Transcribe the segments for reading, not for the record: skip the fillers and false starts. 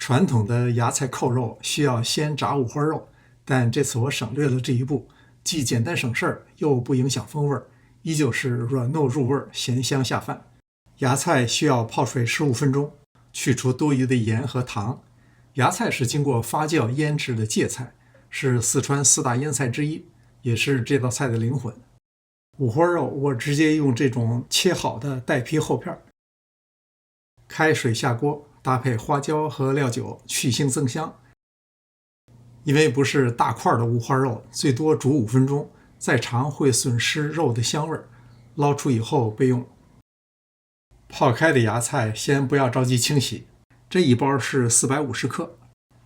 传统的芽菜扣肉需要先炸五花肉，但这次我省略了这一步，既简单省事儿，又不影响风味儿，依旧是软糯入味儿，咸香下饭。芽菜需要泡水15分钟，去除多余的盐和糖。芽菜是经过发酵腌制的芥菜，是四川4大腌菜之一，也是这道菜的灵魂。五花肉我直接用这种切好的带皮厚片。开水下锅，搭配花椒和料酒，去腥增香。因为不是大块的五花肉，最多煮5分钟，再长会损失肉的香味儿。捞出以后备用。泡开的芽菜先不要着急清洗，这一包是450克，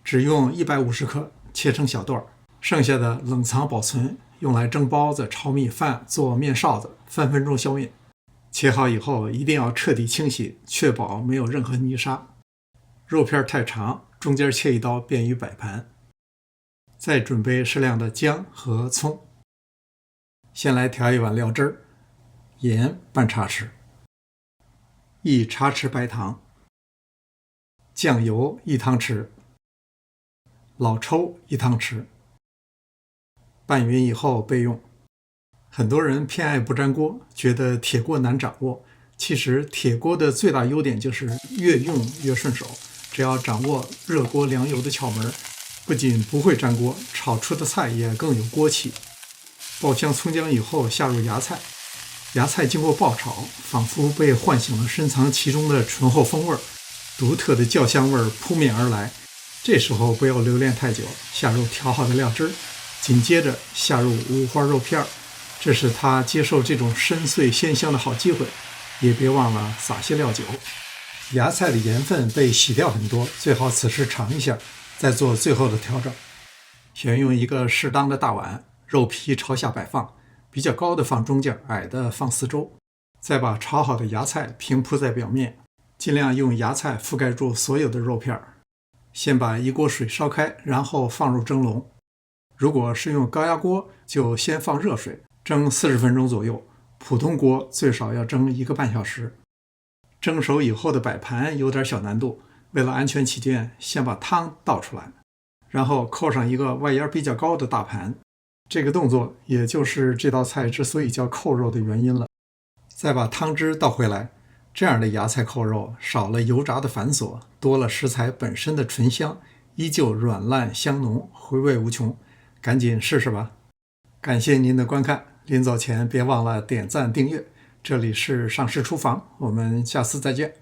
只用150克切成小段，剩下的冷藏保存，用来蒸包子、炒米饭、做面臊子，分分钟消灭。切好以后一定要彻底清洗，确保没有任何泥沙。肉片太长，中间切一刀，便于摆盘。再准备适量的姜和葱。先来调一碗料汁儿，盐半茶匙，1茶匙白糖，酱油1汤匙，老抽1汤匙。拌匀以后备用。很多人偏爱不粘锅，觉得铁锅难掌握。其实铁锅的最大优点就是越用越顺手，只要掌握热锅凉油的窍门，不仅不会粘锅，炒出的菜也更有锅气。爆香葱姜以后下入芽菜，芽菜经过爆炒，仿佛被唤醒了深藏其中的醇厚风味，独特的酱香味扑面而来。这时候不要留恋太久，下入调好的料汁，紧接着下入五花肉片，这是他接受这种深邃鲜香的好机会。也别忘了撒些料酒。芽菜的盐分被洗掉很多，最好此时尝一下，再做最后的调整。选用一个适当的大碗，肉皮朝下摆放，比较高的放中间，矮的放四周。再把炒好的芽菜平铺在表面，尽量用芽菜覆盖住所有的肉片。先把一锅水烧开，然后放入蒸笼。如果是用高压锅，就先放热水，蒸40分钟左右。普通锅最少要蒸1个半小时。蒸熟以后的摆盘有点小难度，为了安全起见，先把汤倒出来，然后扣上一个外沿比较高的大盘。这个动作也就是这道菜之所以叫扣肉的原因了。再把汤汁倒回来，这样的芽菜扣肉少了油炸的繁琐，多了食材本身的醇香，依旧软烂香浓，回味无穷。赶紧试试吧。感谢您的观看，临走前别忘了点赞订阅。这里是上师厨房，我们下次再见。